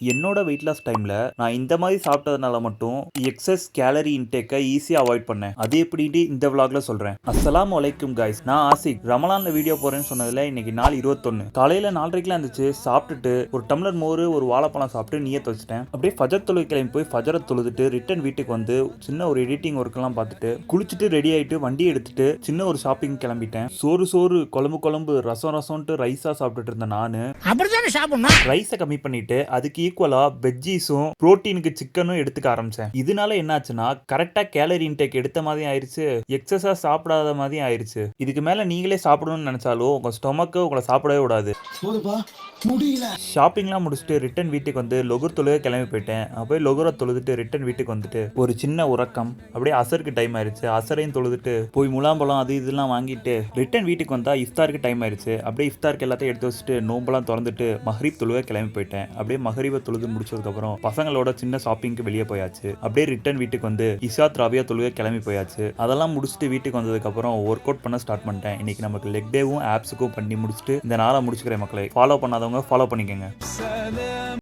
என்னோட weight loss டைம்ல நான் இந்த மாதிரி சாப்பிட்டதுனால மட்டும் எக்ஸஸ் கேலரி இன்டேக்கை ஈஸியா அவாய்ட் பண்ணேன். அது எப்படின்னு இந்த vlogல சொல்றேன். அஸ்ஸலாமு அலைக்கும் கைஸ், நான் ஆசிக். ரமலான்ல வீடியோ போறேன்னு சொன்னதுல இன்னைக்கு நாள் 21. காலையில 4:30க்குலாம் இருந்துச்சு. சாப்பிட்டுட்டு ஒரு டம்ளர் மோர் ஒரு வாழைப்பழம் சாப்பிட்டு நியத் வச்சுட்டேன். அப்படியே ஃபஜர் தொழுகை கிளம்பி போய் ஃபஜரை தொழுதுட்டு ரிட்டர்ன் வீட்டுக்கு வந்து சின்ன ஒரு எடிட்டிங் ஒர்க் எல்லாம் பார்த்துட்டு குளிச்சுட்டு ரெடி ஆயிட்டு வண்டி எடுத்துட்டு சின்ன ஒரு ஷாப்பிங் கிளம்பிட்டேன். சோறு குழம்பு ரசம்ட்டு ரைஸா சாப்பிட்டுட்டு இருந்தேன். நானு அப்படிதான் சாப்பிடணும். ரைஸை கம்மி பண்ணிட்டு அதுக்கு ஈக்குவலா வெஜ்ஜீஸும் புரோட்டீனுக்கு சிக்கனும் எடுத்துக்க ஆரம்பிச்சேன். இதனால என்னாச்சுன்னா கரெக்டா கேலரி இன்டேக் எடுத்த மாதிரி ஆயிருச்சு, எக்ஸஸா சாப்பிடாத மாதிரி ஆயிருச்சு. இதுக்கு மேல நீங்களே சாப்பிடணும்னு நினைச்சாலும் உங்க ஸ்டொமக்கு உங்களை சாப்பிடவே விடாது. ஷாப்பிங்லாம் முடிச்சுட்டு ரிட்டன் வீட்டுக்கு வந்து லொகுர் தொழுக கிளம்பி போயிட்டேன். போய் லொகுரை தொழுதுட்டு ரிட்டன் வீட்டுக்கு வந்துட்டு ஒரு சின்ன உறக்கம். அப்படியே அசருக்கு டைம் ஆயிருச்சு. அசரையும் தொழுதுட்டு போய் முலாம்பழம் அது இதெல்லாம் வாங்கிட்டு ரிட்டன் வீட்டுக்கு வந்தா இஃப்தாருக்கு டைம் ஆயிருச்சு. அப்படியே இஃப்தாருக்கு எல்லாத்தையும் எடுத்து வச்சுட்டு நோம்பெல்லாம் திறந்துட்டு மஹ்ரிப் தொழுக கிளம்பி போயிட்டேன். அப்படியே மஹ்ரிபை தொழுது முடிச்சதுக்கு அப்புறம் பசங்களோட சின்ன ஷாப்பிங்க்கு வெளியே போயாச்சு. அப்படியே ரிட்டன் வீட்டுக்கு வந்து இஷா ராபியா தொழுக கிளம்பி போயாச்சு. அதெல்லாம் முடிச்சுட்டு வீட்டுக்கு வந்ததுக்கு அப்புறம் ஒர்க் அவுட் பண்ண ஸ்டார்ட் பண்ணிட்டேன். இன்னைக்கு நமக்கு லெக் டேவும் ஆப்ஸுக்கும் பண்ணி முடிச்சுட்டு இந்த நாளை முடிச்சுக்கிறேன். மக்களை ஃபாலோ பண்ணாதவங்க ஃபாலோ பண்ணிக்கோங்க.